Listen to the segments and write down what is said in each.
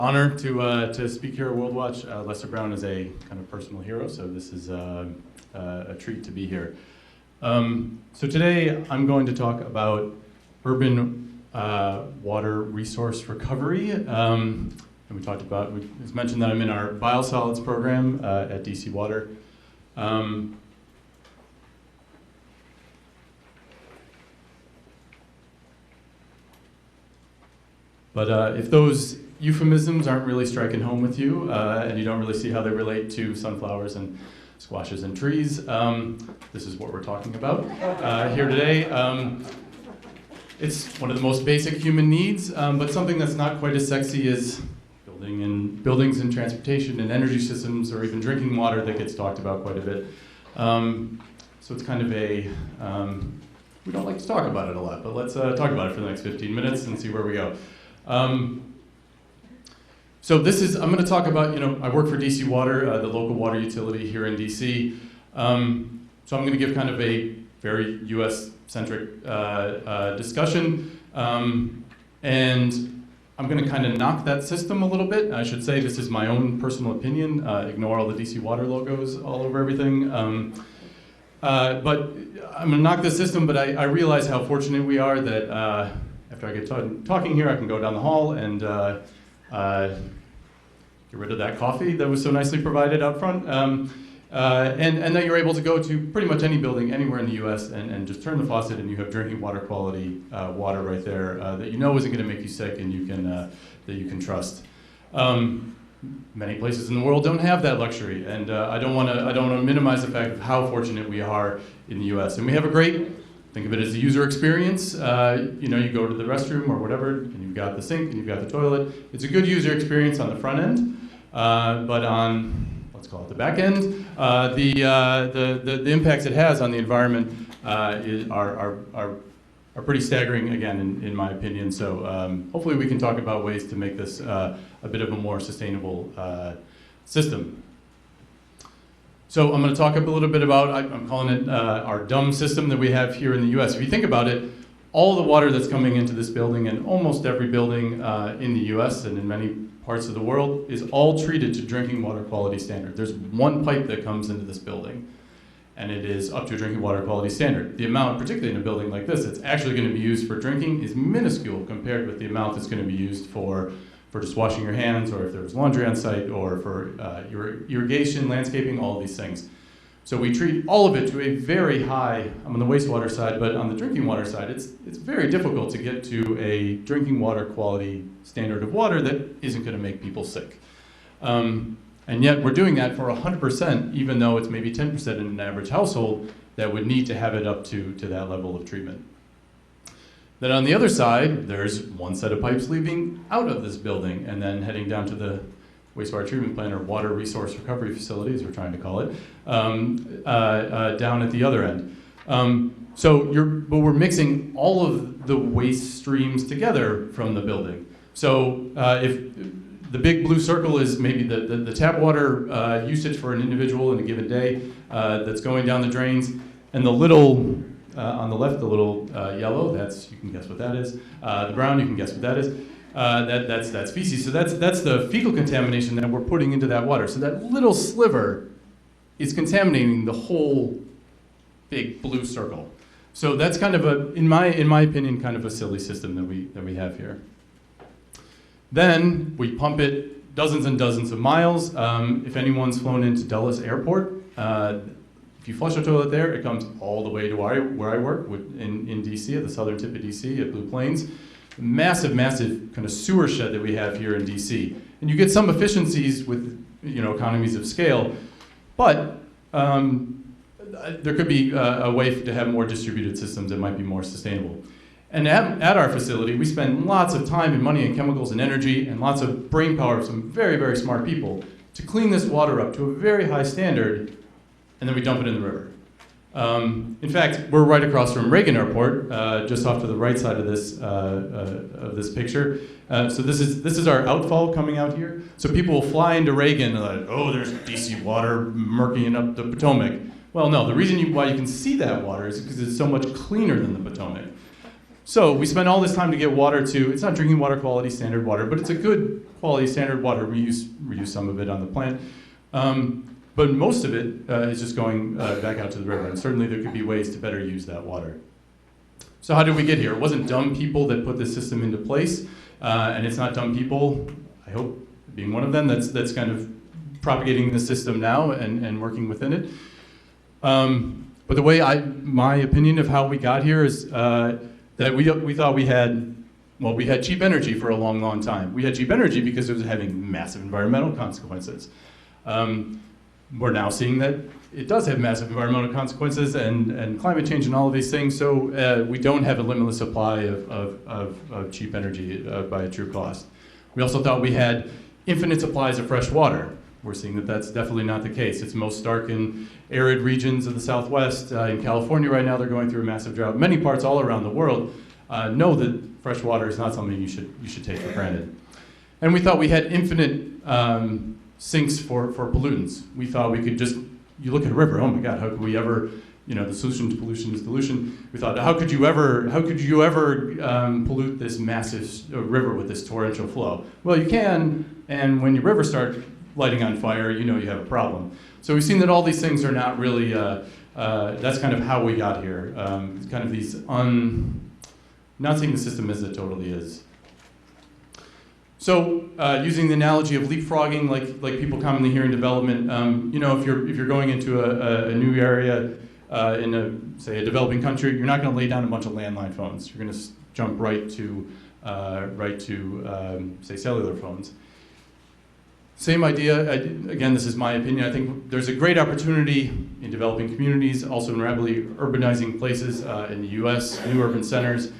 Honor to speak here at Worldwatch. Lester Brown is a kind of personal hero, so this is a treat to be here. So today I'm going to talk about urban water resource recovery. And we talked about, it's mentioned that I'm in our biosolids program at DC Water. But if those euphemisms aren't really striking home with you, and you don't really see how they relate to sunflowers and squashes and trees, this is what we're talking about here today. It's one of the most basic human needs, but something that's not quite as sexy as buildings and transportation and energy systems, or even drinking water that gets talked about quite a bit. So it's kind of a, we don't like to talk about it a lot, but let's talk about it for the next 15 minutes and see where we go. So I'm going to talk about, I work for DC Water, the local water utility here in DC. So I'm going to give kind of a very US-centric discussion. And I'm going to kind of knock that system a little bit. I should say this is my own personal opinion. Ignore all the DC Water logos all over everything. But I'm going to knock this system, but I realize how fortunate we are that after I get talking here, I can go down the hall and get rid of that coffee that was so nicely provided out front. And that you're able to go to pretty much any building anywhere in the US and just turn the faucet and you have drinking water quality water right there that you know isn't going to make you sick and that you can trust. Many places in the world don't have that luxury, and I don't want to minimize the fact of how fortunate we are in the US. And we have a great, think of it as a user experience. You go to the restroom or whatever, and you've got the sink and you've got the toilet. It's a good user experience on the front end, but on, let's call it the back end, the impacts it has on the environment are pretty staggering, again, in my opinion. So hopefully we can talk about ways to make this a bit of a more sustainable system. So I'm going to talk a little bit about, I'm calling it our dumb system that we have here in the US. If you think about it, all the water that's coming into this building and almost every building in the US and in many parts of the world is all treated to drinking water quality standard. There's one pipe that comes into this building, and it is up to a drinking water quality standard. The amount, particularly in a building like this, that's actually going to be used for drinking is minuscule compared with the amount that's going to be used for just washing your hands, or if there was laundry on site, or for irrigation, landscaping, all of these things. So we treat all of it to a very high, I'm on the wastewater side, but on the drinking water side, it's very difficult to get to a drinking water quality standard of water that isn't going to make people sick. And yet we're doing that for 100%, even though it's maybe 10% in an average household that would need to have it up to that level of treatment. Then on the other side, there's one set of pipes leaving out of this building and then heading down to the wastewater treatment plant, or water resource recovery facility, as we're trying to call it, down at the other end. But we're mixing all of the waste streams together from the building. So if the big blue circle is maybe the tap water usage for an individual in a given day that's going down the drains, and the little, on the left, the little yellow, you can guess what that is. The brown, you can guess what that is. That's feces. So that's the fecal contamination that we're putting into that water. So that little sliver is contaminating the whole big blue circle. So that's kind of in my opinion, kind of a silly system that we have here. Then we pump it dozens and dozens of miles. If anyone's flown into Dulles Airport, if you flush a toilet there, it comes all the way to where I work in DC, at the southern tip of DC, at Blue Plains. Massive kind of sewer shed that we have here in DC. And you get some efficiencies with economies of scale, but there could be a way to have more distributed systems that might be more sustainable. And at our facility, we spend lots of time and money and chemicals and energy and lots of brain power of some very, very smart people to clean this water up to a very high standard, and then we dump it in the river. In fact, we're right across from Reagan Airport, just off to the right side of this picture. So this is our outfall coming out here. So people will fly into Reagan and like, oh, there's DC water murkying up the Potomac. Well, no, the reason why you can see that water is because it's so much cleaner than the Potomac. So we spent all this time to get water to, it's not drinking water quality standard water, but it's a good quality standard water. We reuse some of it on the plant. But most of it is just going back out to the river, and certainly there could be ways to better use that water. So how did we get here? It wasn't dumb people that put this system into place, and it's not dumb people, I hope, being one of them, that's kind of propagating the system now and working within it. But the way my opinion of how we got here is that we thought we had cheap energy for a long, long time. We had cheap energy because it was having massive environmental consequences. We're now seeing that it does have massive environmental consequences and climate change and all of these things, so we don't have a limitless supply of cheap energy by a true cost. We also thought we had infinite supplies of fresh water. We're seeing that that's definitely not the case. It's most stark in arid regions of the Southwest. In California right now, they're going through a massive drought. Many parts all around the world know that fresh water is not something you should take for granted. And we thought we had infinite sinks for pollutants. We thought we could just, you look at a river, oh my God, how could we ever, the solution to pollution is dilution. We thought, how could you ever pollute this massive river with this torrential flow? Well, you can, and when your rivers start lighting on fire, you have a problem. So we've seen that all these things are not really, that's kind of how we got here. Kind of these not seeing the system as it totally is. So using the analogy of leapfrogging, like people commonly hear in development, if you're going into a new area in say a developing country, you're not going to lay down a bunch of landline phones. You're going to jump right to say cellular phones. Same idea. Again, this is my opinion. I think there's a great opportunity in developing communities, also in rapidly urbanizing places in the U.S., new urban centers.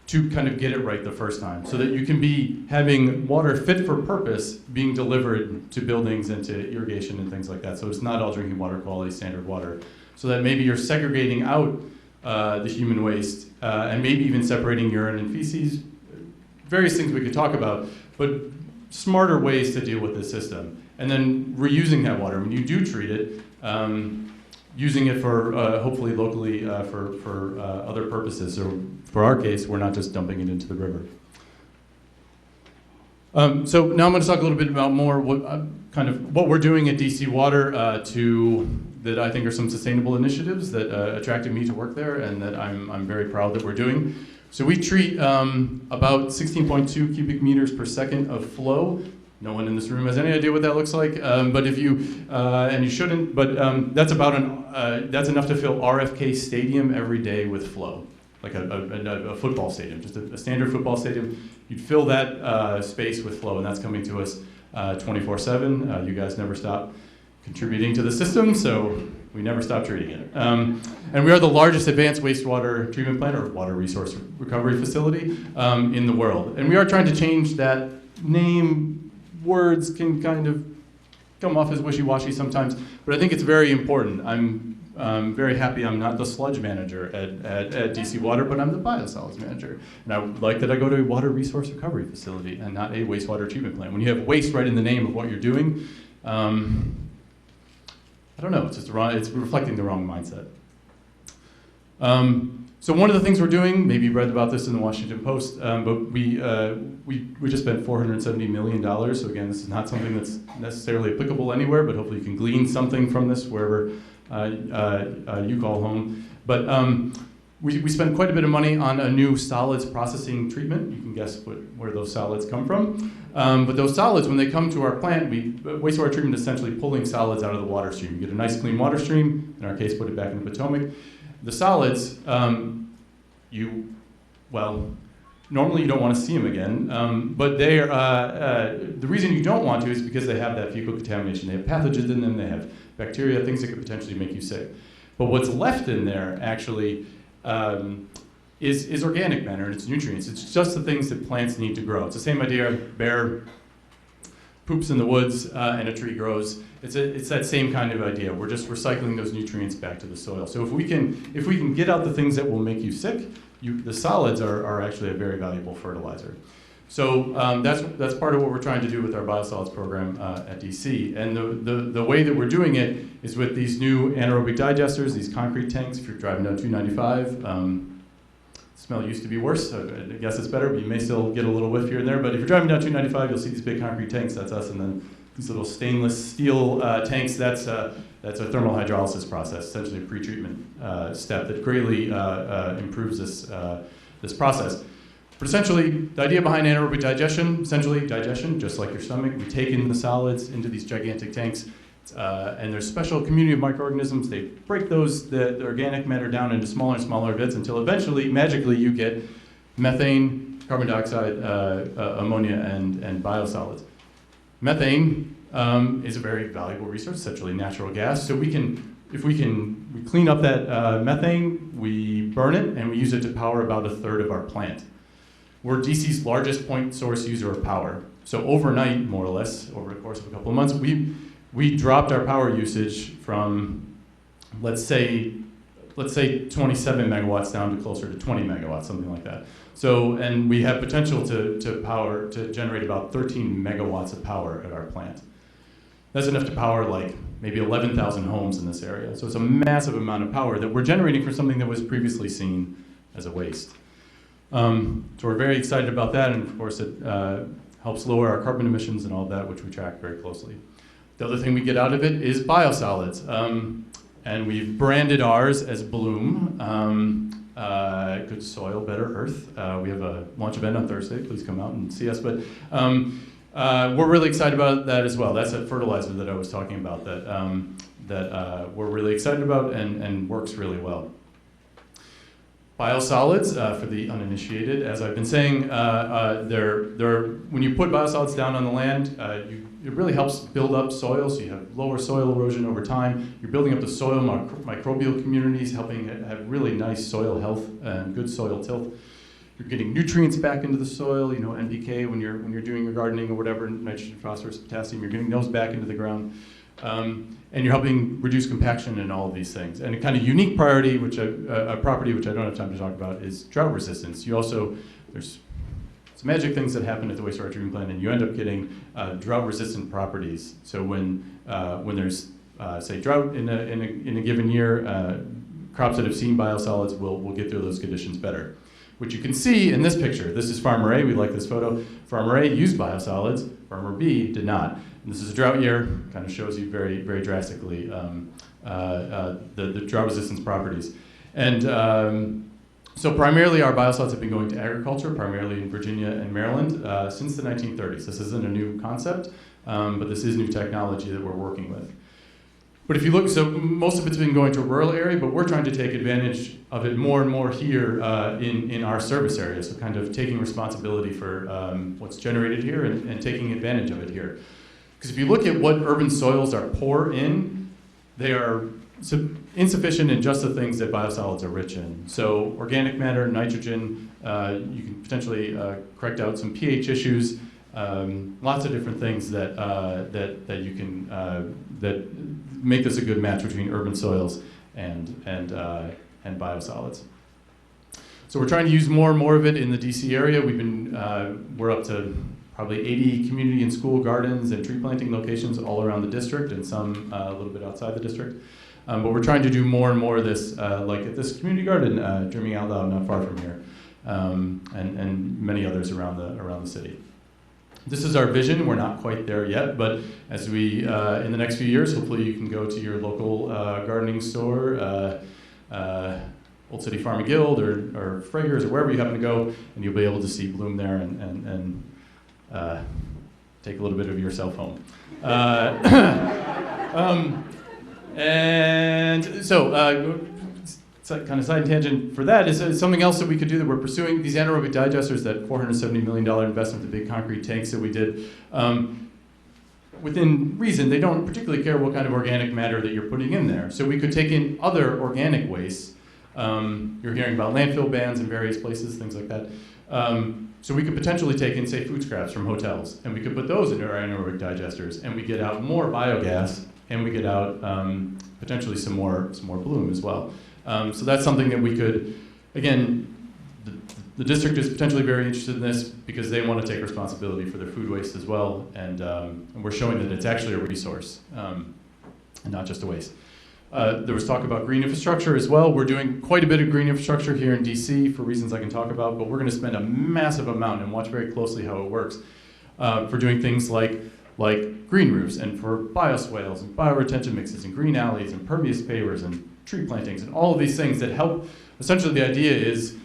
To kind of get it right the first time, so that you can be having water fit for purpose being delivered to buildings and to irrigation and things like that. So it's not all drinking water quality standard water. So that maybe you're segregating out the human waste and maybe even separating urine and feces. Various things we could talk about, but smarter ways to deal with this system. And then reusing that water. When you do treat it, using it for, hopefully locally, for other purposes. So for our case, we're not just dumping it into the river. So now I'm going to talk a little bit about more what we're doing at DC Water that I think are some sustainable initiatives that attracted me to work there and that I'm very proud that we're doing. So we treat about 16.2 cubic meters per second of flow. No one in this room has any idea what that looks like, but if you, and you shouldn't, but that's that's enough to fill RFK Stadium every day with flow, like a football stadium, just a standard football stadium. You'd fill that space with flow, and that's coming to us 24/7. You guys never stop contributing to the system, so we never stop treating it. And we are the largest advanced wastewater treatment plant or water resource recovery facility in the world. And we are trying to change that name. Words can kind of come off as wishy-washy sometimes, but I think it's very important. I'm very happy I'm not the sludge manager at DC Water, but I'm the biosolids manager. And I would like that I go to a water resource recovery facility and not a wastewater treatment plant. When you have waste right in the name of what you're doing, I don't know, it's reflecting the wrong mindset. So one of the things we're doing, maybe you read about this in the Washington Post, but we just spent $470 million. So again, this is not something that's necessarily applicable anywhere, but hopefully you can glean something from this wherever you call home. But we spent quite a bit of money on a new solids processing treatment. You can guess where those solids come from. But those solids, when they come to our plant, wastewater treatment is essentially pulling solids out of the water stream. You get a nice clean water stream, in our case put it back in the Potomac. The solids, normally you don't want to see them again, but they are, the reason you don't want to is because they have that fecal contamination. They have pathogens in them, they have bacteria, things that could potentially make you sick. But what's left in there actually is organic matter and it's nutrients. It's just the things that plants need to grow. It's the same idea, bear poops in the woods and a tree grows. It's that same kind of idea. We're just recycling those nutrients back to the soil. So if we can get out the things that will make you sick, the solids are actually a very valuable fertilizer. So that's part of what we're trying to do with our biosolids program at DC. And the way that we're doing it is with these new anaerobic digesters, these concrete tanks. If you're driving down 295, Smell used to be worse, so I guess it's better, but you may still get a little whiff here and there. But if you're driving down 295, you'll see these big concrete tanks, that's us, and then these little stainless steel tanks, that's a thermal hydrolysis process, essentially a pretreatment step that greatly improves this process. But essentially, the idea behind anaerobic digestion, essentially digestion, just like your stomach, we take in the solids into these gigantic tanks, and there's a special community of microorganisms. They break the organic matter down into smaller and smaller bits until eventually, magically, you get methane, carbon dioxide, ammonia, and biosolids. Methane is a very valuable resource, essentially natural gas. So we clean up that methane, we burn it, and we use it to power about a third of our plant. We're DC's largest point source user of power. So overnight, more or less, over the course of a couple of months, we dropped our power usage from, let's say 27 megawatts down to closer to 20 megawatts, something like that. So, and we have potential to generate about 13 megawatts of power at our plant. That's enough to power like maybe 11,000 homes in this area. So it's a massive amount of power that we're generating for something that was previously seen as a waste. So we're very excited about that, and of course it helps lower our carbon emissions and all of that, which we track very closely. The other thing we get out of it is biosolids. And we've branded ours as Bloom, good soil, better earth. We have a launch event on Thursday, please come out and see us. But we're really excited about that as well. That's that fertilizer that I was talking about that we're really excited about and works really well. Biosolids, for the uninitiated, as I've been saying, when you put biosolids down on the land, it really helps build up soil, so you have lower soil erosion over time. You're building up the soil microbial communities, helping have really nice soil health and good soil tilth. You're getting nutrients back into the soil, you know, NPK when you're doing your gardening or whatever, nitrogen, phosphorus, potassium, you're getting those back into the ground. And you're helping reduce compaction and all of these things. And a kind of unique priority, a property which I don't have time to talk about, is drought resistance. There's some magic things that happen at the wastewater treatment plant, and you end up getting drought-resistant properties. So when there's, say, drought in a given year, crops that have seen biosolids will get through those conditions better. Which you can see in this picture. This is Farmer A, we like this photo. Farmer A used biosolids, Farmer B did not. And this is a drought year, kind of shows you very, very drastically the drought resistance properties. And so primarily our biosolids have been going to agriculture, primarily in Virginia and Maryland, since the 1930s. This isn't a new concept, but this is new technology that we're working with. But if you look, so most of it's been going to a rural area, but we're trying to take advantage of it more and more here in our service area. So kind of taking responsibility for what's generated here and taking advantage of it here. Because if you look at what urban soils are poor in, they are insufficient in just the things that biosolids are rich in. So organic matter, nitrogen, you can potentially correct out some pH issues, lots of different things that you can that make this a good match between urban soils and biosolids. So we're trying to use more and more of it in the DC area. We're up to probably 80 community and school gardens and tree planting locations all around the district, and some a little bit outside the district. But we're trying to do more and more of this, like at this community garden, Dreaming Out Loud, not far from here, and many others around the city. This is our vision. We're not quite there yet, but as we, in the next few years, hopefully you can go to your local gardening store, Old City Farm and Guild, or Freiburg, or wherever you happen to go, and you'll be able to see Bloom there and take a little bit of yourself home. And so, kind of side tangent for that is something else that we could do that we're pursuing. These anaerobic digesters, that $470 million investment, the big concrete tanks that we did, within reason, they don't particularly care what kind of organic matter that you're putting in there. So we could take in other organic wastes. You're hearing about landfill bans in various places, things like that. So we could potentially take in, say, food scraps from hotels, and we could put those into our anaerobic digesters, and we get out more biogas, and we get out potentially some more bloom as well. So that's something that we could, again, the district is potentially very interested in this because they want to take responsibility for their food waste as well, and we're showing that it's actually a resource and not just a waste. There was talk about green infrastructure as well. We're doing quite a bit of green infrastructure here in DC for reasons I can talk about, but we're going to spend a massive amount and watch very closely how it works for doing things like green roofs and for bioswales and bioretention mixes and green alleys and pervious pavers and tree plantings and all of these things that help. Essentially, the idea is,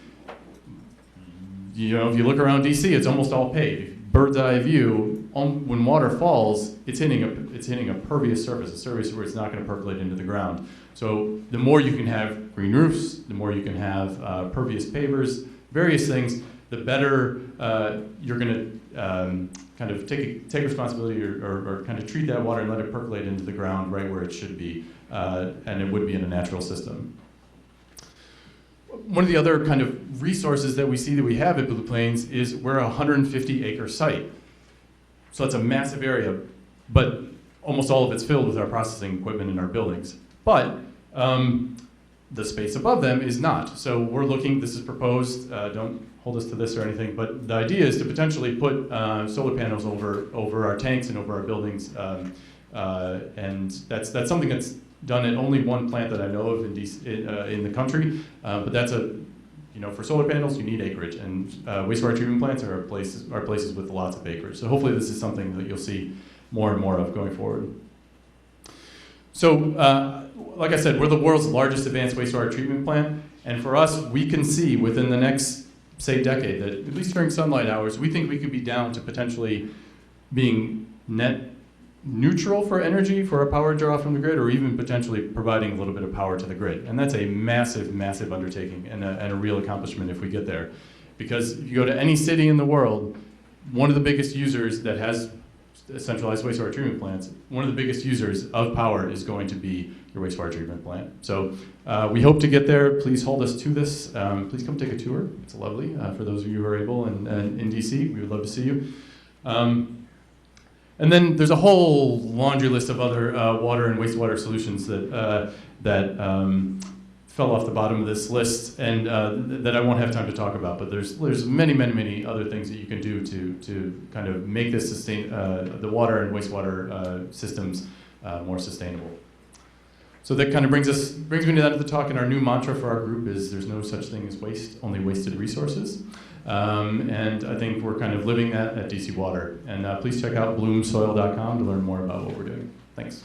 you know, if you look around DC, it's almost all paved. Bird's eye view, when water falls, it's hitting a pervious surface, a surface where it's not going to percolate into the ground. So the more you can have green roofs, the more you can have pervious pavers, various things, the better you're going to kind of take responsibility or kind of treat that water and let it percolate into the ground right where it should be, and it would be in a natural system. One of the other kind of resources that we see that we have at Blue Plains is we're a 150-acre site. So that's a massive area, but almost all of it's filled with our processing equipment in our buildings. But the space above them is not. So we're looking, this is proposed, don't hold us to this or anything, but the idea is to potentially put solar panels over our tanks and over our buildings. And that's something that's done at only one plant that I know of in the country, but that's for solar panels you need acreage, and wastewater treatment plants are places with lots of acreage. So hopefully this is something that you'll see more and more of going forward. So like I said, we're the world's largest advanced wastewater treatment plant, and for us, we can see within the next, say, decade that at least during sunlight hours, we think we could be down to potentially being net neutral for energy for a power draw from the grid, or even potentially providing a little bit of power to the grid. And that's a massive, massive undertaking and a real accomplishment if we get there. Because if you go to any city in the world, one of the biggest users that has centralized wastewater treatment plants, one of the biggest users of power is going to be your wastewater treatment plant. So we hope to get there. Please hold us to this. Please come take a tour. It's lovely for those of you who are able, and in DC, we would love to see you. And then there's a whole laundry list of other water and wastewater solutions that fell off the bottom of this list, and that I won't have time to talk about. But there's many, many, many other things that you can do to kind of make this the water and wastewater systems more sustainable. So that kind of brings me to the end of the talk. And our new mantra for our group is: there's no such thing as waste, only wasted resources. And I think we're kind of living that at DC Water. And please check out bloomsoil.com to learn more about what we're doing. Thanks.